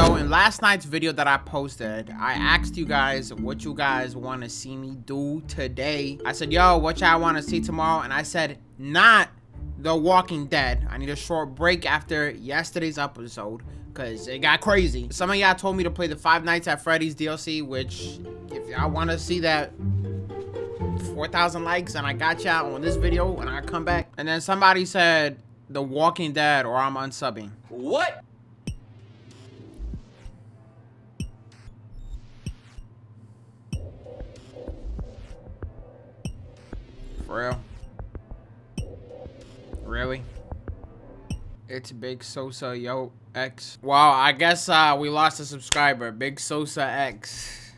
So in last night's video that I posted, I asked you guys what you guys want to see me do today. I said, yo, what y'all want to see tomorrow? And I said, not The Walking Dead. I need a short break after yesterday's episode because it got crazy. Some of y'all told me to play the Five Nights at Freddy's DLC, which if y'all want to see that 4,000 likes and I got y'all on this video when I come back. And then somebody said The Walking Dead or I'm unsubbing. What? For real? Really? It's Big Sosa Yo X. Wow, I guess we lost a subscriber. Big Sosa X.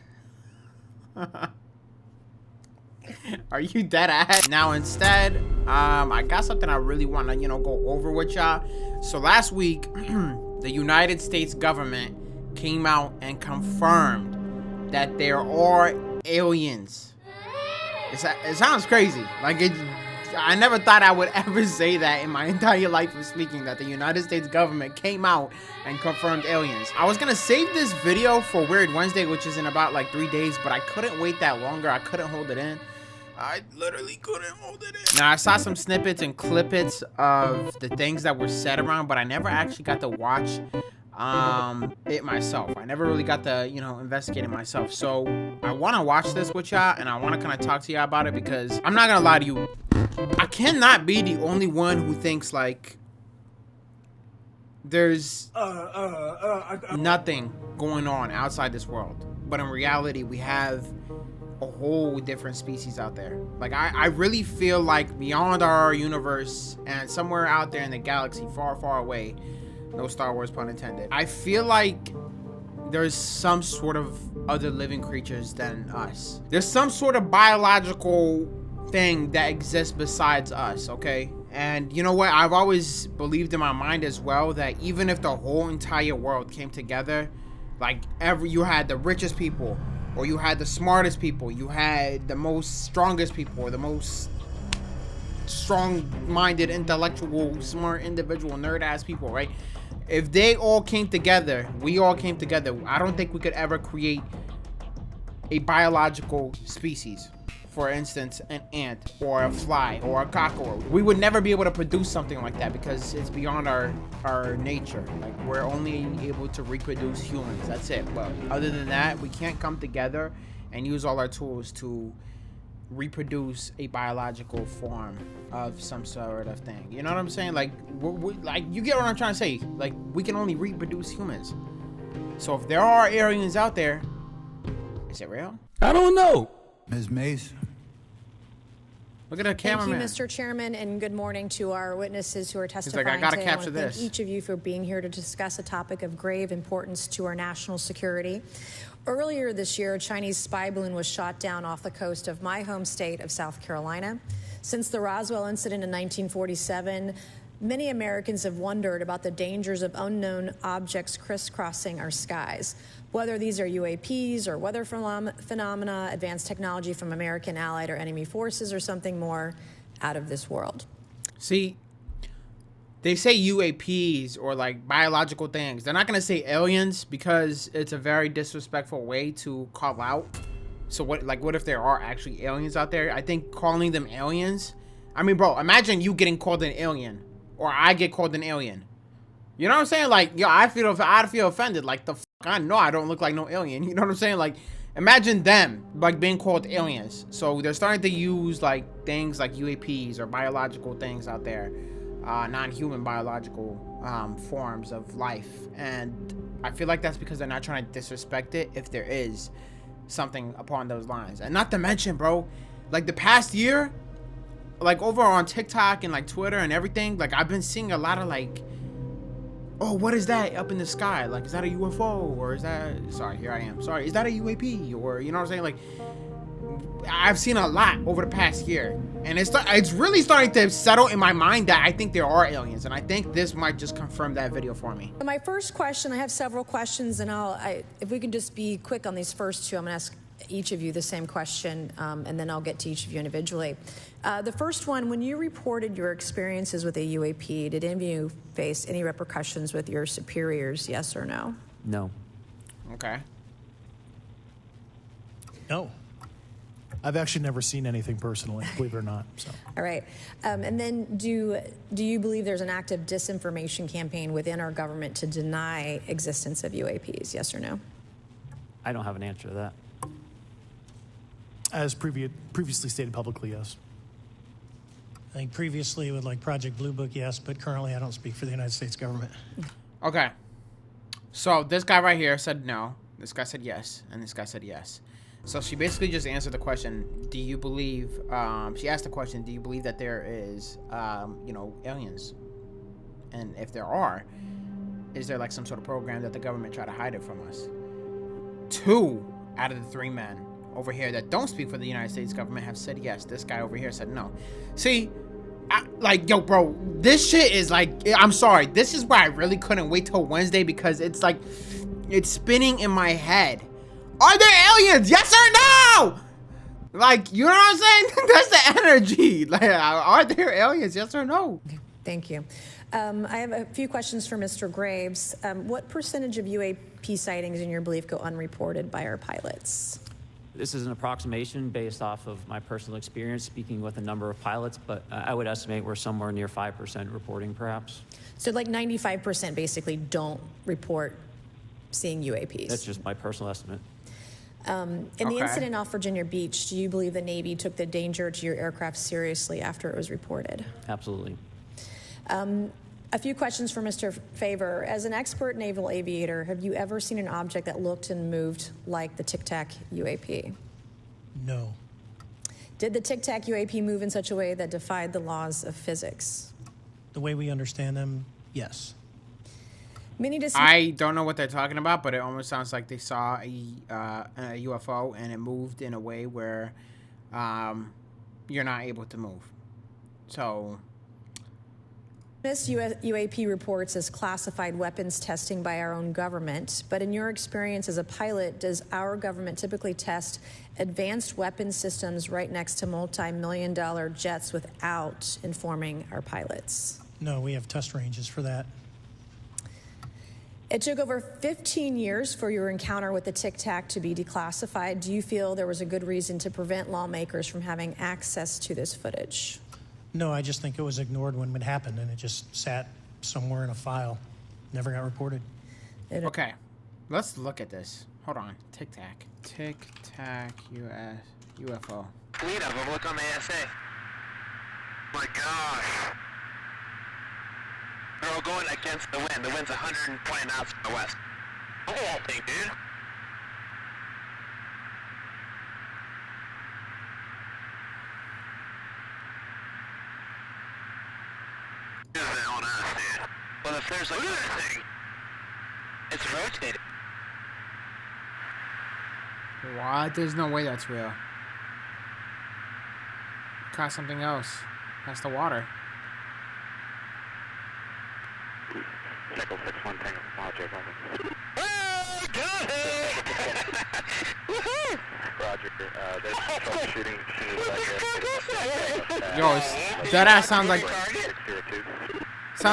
Are you dead ass? Now instead, I got something I really want to, go over with y'all. So last week, the United States government came out and confirmed that there are aliens. It sounds crazy. Like I never thought I would ever say that in my entire life of speaking, that the United States government came out and confirmed aliens. I was gonna save this video for Weird Wednesday, which is in about like 3 days, but I couldn't wait that longer. I couldn't hold it in. I literally couldn't hold it in. Now I saw some snippets and clippets of the things that were said around, but I never actually got to watch it myself. I never really got to, investigate it myself. So I want to watch this with y'all and I want to kind of talk to y'all about it because I'm not gonna lie to you, I cannot be the only one who thinks like there's nothing going on outside this world, but in reality we have a whole different species out there. Like I really feel like beyond our universe and somewhere out there in the galaxy far, far away, no Star Wars pun intended, I feel like there's some sort of other living creatures than us. There's some sort of biological thing that exists besides us, okay? And you know what? I've always believed in my mind as well that even if the whole entire world came together, like you had the richest people, or you had the smartest people, you had the most strongest people, or the most strong-minded, intellectual, smart individual, nerd-ass people, right? If they all came together, we all came together, I don't think we could ever create a biological species. For instance, an ant or a fly or a cockroach. We would never be able to produce something like that because it's beyond our nature. Like we're only able to reproduce humans, that's it. But other than that, we can't come together and use all our tools to reproduce a biological form of some sort of thing. You know what I'm saying? Like, like you get what I'm trying to say? Like, we can only reproduce humans. So if there are aliens out there, is it real? I don't know. Ms. Mace. Look at the cameraman. Thank you, Mr. Chairman, and good morning to our witnesses who are testifying I gotta today. capture I want to this. thank each of you for being here to discuss a topic of grave importance to our national security. Earlier this year, a Chinese spy balloon was shot down off the coast of my home state of South Carolina. Since the Roswell incident in 1947, many Americans have wondered about the dangers of unknown objects crisscrossing our skies. Whether these are UAPs or weather phenomena, advanced technology from American allied or enemy forces, or something more out of this world. See, they say UAPs or like biological things. They're not going to say aliens because it's a very disrespectful way to call out. So what if there are actually aliens out there? I think calling them aliens, I mean, bro, imagine you getting called an alien or I get called an alien. You know what I'm saying? Like, yo, I'd feel offended. Like, the fuck, I know I don't look like no alien. You know what I'm saying? Like, imagine them, like, being called aliens. So they're starting to use, like, things like UAPs or biological things out there. Non-human biological forms of life. And I feel like that's because they're not trying to disrespect it if there is something upon those lines. And not to mention, bro, like, the past year, like, over on TikTok and, like, Twitter and everything, like, I've been seeing a lot of, like, oh, what is that up in the sky? Like, is that a UFO? Or is that, sorry, here I am. Sorry, is that a UAP? Or, you know what I'm saying? Like, I've seen a lot over the past year. And it's really starting to settle in my mind that I think there are aliens. And I think this might just confirm that video for me. My first question, I have several questions, and if we can just be quick on these first two, I'm going to ask each of you the same question, and then I'll get to each of you individually. The first one, when you reported your experiences with a UAP, did any of you face any repercussions with your superiors, yes or no? No. Okay. No. I've actually never seen anything personally, believe it or not. So. All right. And then do you believe there's an active disinformation campaign within our government to deny existence of UAPs? Yes or no? I don't have an answer to that. As previously stated publicly, yes. I think previously with like Project Blue Book, yes, but currently I don't speak for the United States government. Okay. So this guy right here said no. This guy said yes. And this guy said yes. So she basically just answered the question, do you believe, she asked the question, do you believe that there is, aliens? And if there are, is there like some sort of program that the government try to hide it from us? 2 out of the 3 men over here that don't speak for the United States government have said yes. This guy over here said no. See, yo, bro, this shit is like, I'm sorry. This is why I really couldn't wait till Wednesday, because it's like, it's spinning in my head. Are there aliens? Yes or no? Like, you know what I'm saying? That's the energy. Like, are there aliens? Yes or no? Okay, thank you. I have a few questions for Mr. Graves. What percentage of UAP sightings, in your belief, go unreported by our pilots? This is an approximation based off of my personal experience speaking with a number of pilots, but I would estimate we're somewhere near 5% reporting, perhaps. So like 95% basically don't report seeing UAPs. That's just my personal estimate. In the incident off Virginia Beach, do you believe the Navy took the danger to your aircraft seriously after it was reported? Absolutely. A few questions for Mr. Favor. As an expert naval aviator, have you ever seen an object that looked and moved like the Tic Tac UAP? No. Did the Tic Tac UAP move in such a way that defied the laws of physics? The way we understand them, yes. I don't know what they're talking about, but it almost sounds like they saw a UFO and it moved in a way where you're not able to move. So This UAP reports as classified weapons testing by our own government, but in your experience as a pilot, does our government typically test advanced weapon systems right next to multi-million-dollar jets without informing our pilots? No, we have test ranges for that. It took over 15 years for your encounter with the Tic Tac to be declassified. Do you feel there was a good reason to prevent lawmakers from having access to this footage? No, I just think it was ignored when it happened, and it just sat somewhere in a file. Never got reported. Okay, let's look at this. Hold on. Tic Tac. Tic Tac UFO. Fleet of them. Look on the ASA. My gosh. They're all going against the wind. The wind's 120 knots from the west. Look at that thing, dude. This is on us, dude. Well, if there's like look at that thing. It's rotating. What? There's no way that's real. Caught something else. That's the water. Nickel 6-1 Tango Project. Oh, got it! Woohoo! Roger. There's troubleshooting. Yo, that ass sounds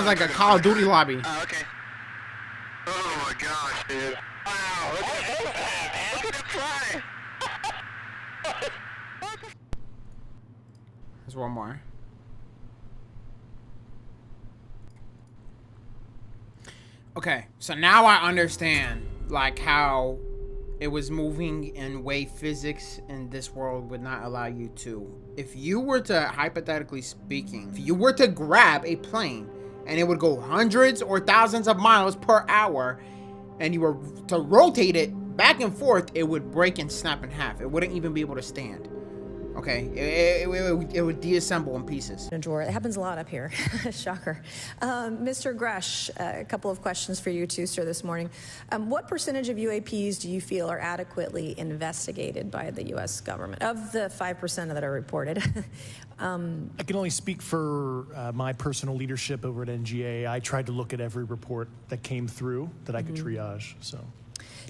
like a Call of Duty lobby. Oh, okay. Oh my gosh, dude. Wow, look at that, man. Look at it fly. There's one more. Okay, so now I understand, like, how it was moving in a way physics in this world would not allow you to. If you were to, hypothetically speaking, if you were to grab a plane and it would go hundreds or thousands of miles per hour and you were to rotate it back and forth, it would break and snap in half. It wouldn't even be able to stand. Okay, it would deassemble in pieces. A drawer. It happens a lot up here. Shocker. Mr. Gresh, a couple of questions for you too, sir, this morning. What percentage of UAPs do you feel are adequately investigated by the U.S. government, of the 5% that are reported? I can only speak for my personal leadership over at NGA. I tried to look at every report that came through that I could triage. So.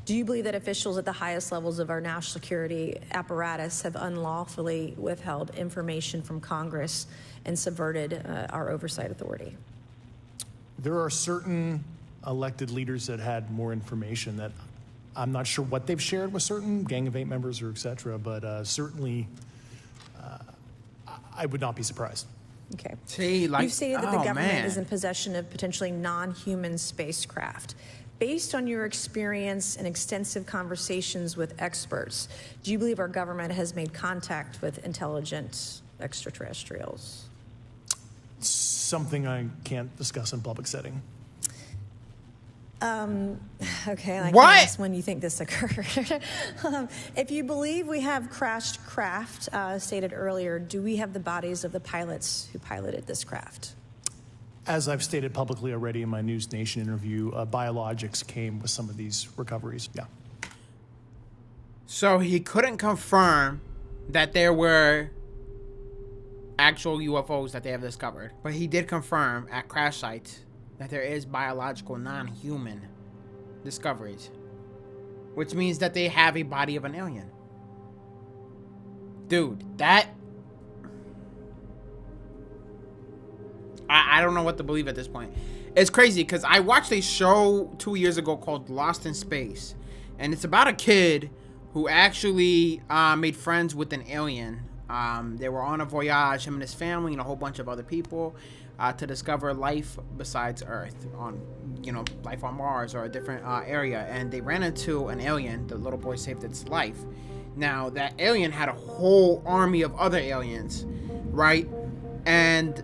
Do you believe that officials at the highest levels of our national security apparatus have unlawfully withheld information from Congress and subverted our oversight authority? There are certain elected leaders that had more information that I'm not sure what they've shared with certain Gang of Eight members or et cetera, but certainly I would not be surprised. Okay. See, like, You've stated that the government man. is in possession of potentially non-human spacecraft. Based on your experience and extensive conversations with experts, do you believe our government has made contact with intelligent extraterrestrials? Something I can't discuss in public setting. Okay, I What? can ask when you think this occurred. If you believe we have crashed craft, stated earlier, do we have the bodies of the pilots who piloted this craft? As I've stated publicly already in my News Nation interview, biologics came with some of these recoveries. Yeah. So he couldn't confirm that there were actual UFOs that they have discovered, but he did confirm at crash sites that there is biological non-human discoveries, which means that they have a body of an alien. Dude, that... I don't know what to believe at this point. It's crazy because I watched a show 2 years ago called Lost in Space, and it's about a kid who actually made friends with an alien. They were on a voyage, him and his family and a whole bunch of other people, to discover life besides Earth, on, you know, life on Mars or a different area. And they ran into an alien. The little boy saved its life. Now, that alien had a whole army of other aliens, right? And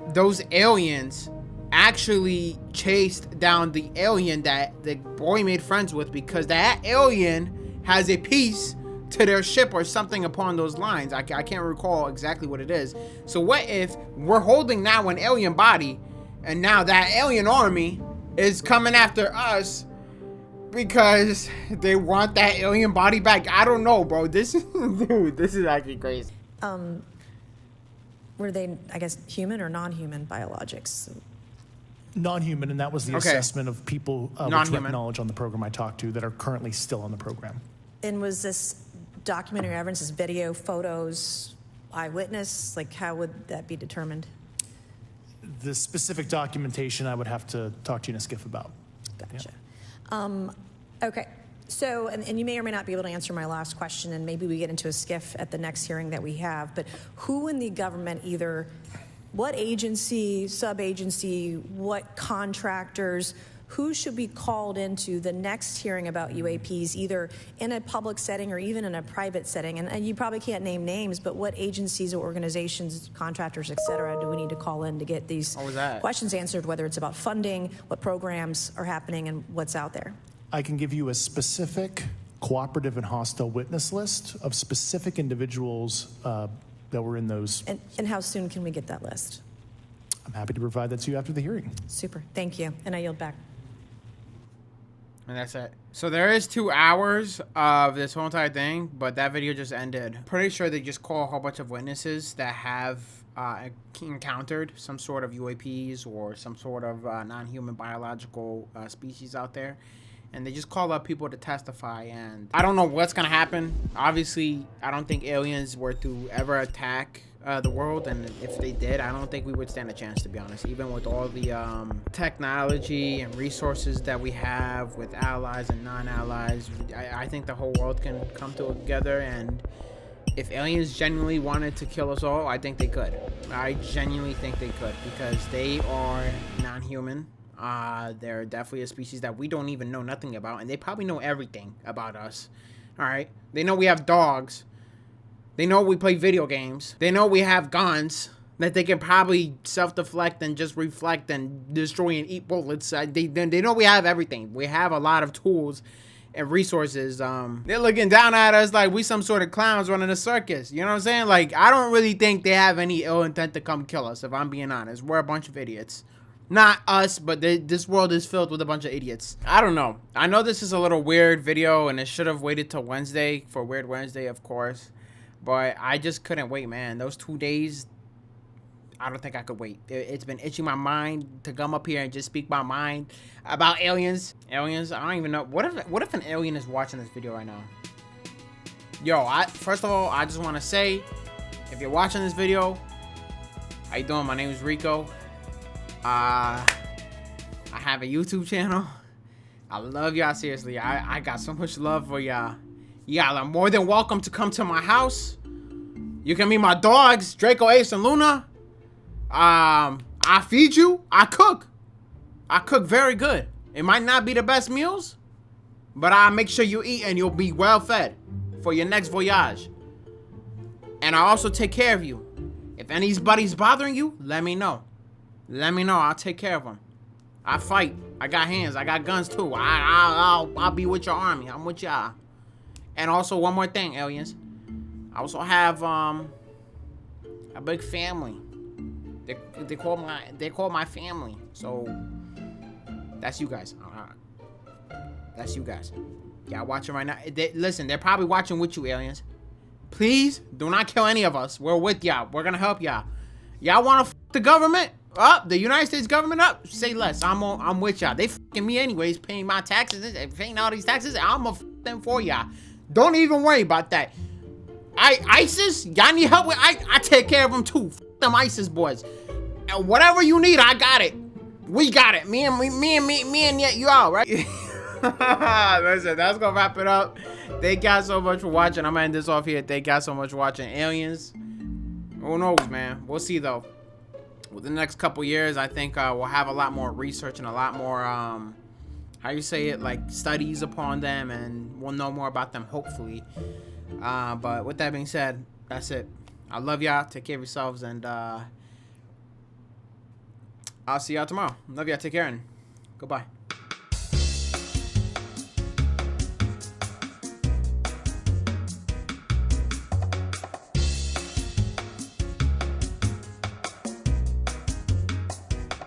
those aliens actually chased down the alien that the boy made friends with, because that alien has a piece to their ship or something upon those lines. I can't recall exactly what it is. So what if we're holding now an alien body, and now that alien army is coming after us because they want that alien body back? I don't know, bro. This is, dude, this is actually crazy. Were they, I guess, human or non-human biologics? Non-human, and that was the Okay. assessment of people with Non-human. direct knowledge on the program I talked to that are currently still on the program. And was this documentary evidence, this video, photos, eyewitness? Like, how would that be determined? The specific documentation I would have to talk to you in a skiff about. Gotcha. Okay. So, and you may or may not be able to answer my last question, and maybe we get into a skiff at the next hearing that we have, but who in the government, either what agency, sub-agency, what contractors, who should be called into the next hearing about UAPs, either in a public setting or even in a private setting? And you probably can't name names, but what agencies or organizations, contractors, et cetera, do we need to call in to get these questions answered, whether it's about funding, what programs are happening, and what's out there? I can give you a specific cooperative and hostile witness list of specific individuals that were in those. And how soon can we get that list? I'm happy to provide that to you after the hearing. Super. Thank you. And I yield back. And that's it. So there is 2 hours of this whole entire thing, but that video just ended. Pretty sure they just call a whole bunch of witnesses that have encountered some sort of UAPs or some sort of non-human biological species out there. And they just call up people to testify, and I don't know what's gonna happen. Obviously, I don't think aliens were to ever attack the world, and if they did, I don't think we would stand a chance, to be honest. Even with all the technology and resources that we have with allies and non-allies, I think the whole world can come together, and if aliens genuinely wanted to kill us all, I think they could. I genuinely think they could, because they are non-human. They're definitely a species that we don't even know nothing about, and they probably know everything about us. All right, they know we have dogs. They know we play video games. They know we have guns that they can probably self-deflect and just reflect and destroy and eat bullets. They know we have everything. We have a lot of tools and resources. They're looking down at us like we some sort of clowns running a circus. You know what I'm saying? Like, I don't really think they have any ill intent to come kill us, if I'm being honest. We're a bunch of idiots. Not us, but this world is filled with a bunch of idiots. I don't know. I know this is a little weird video, and it should have waited till Wednesday for Weird Wednesday, of course. But I just couldn't wait, man. Those 2 days, I don't think I could wait. It's been itching my mind to come up here and just speak my mind about aliens. Aliens, I don't even know. What if an alien is watching this video right now? Yo, first of all, I just want to say, if you're watching this video, how you doing? My name is Rico. I I have a YouTube channel. I love y'all, seriously. I got so much love for y'all. Y'all are more than welcome to come to my house. You can meet my dogs, Draco, Ace, and Luna. I feed you. I cook. I cook very good. It might not be the best meals, but I'll make sure you eat and you'll be well fed for your next voyage. And I also take care of you. If anybody's bothering you, let me know. Let me know. I'll take care of them. I fight. I got hands. I got guns too. I'll be with your army. I'm with y'all. And also one more thing, aliens. I also have a big family. They call my family. So that's you guys. That's you guys. Y'all watching right now. Listen, they're probably watching with you, aliens. Please do not kill any of us. We're with y'all. We're gonna help y'all. Y'all wanna f the government up? The United States government up? Say less. I'm with y'all. They f***ing me anyways, paying my taxes, paying all these taxes. I'ma f them for y'all. Don't even worry about that. ISIS, y'all need help with? I take care of them too. F them ISIS boys. And whatever you need, I got it. We got it. Me and you all right. Listen, that's gonna wrap it up. Thank y'all so much for watching. I'm gonna end this off here. Thank y'all so much for watching. Aliens, who knows, man? We'll see though. Within the next couple years, I think we'll have a lot more research and a lot more how you say it, like studies upon them, and we'll know more about them hopefully. But with that being said, that's it. I love y'all. Take care of yourselves, and I'll see y'all tomorrow. Love y'all. Take care, and goodbye.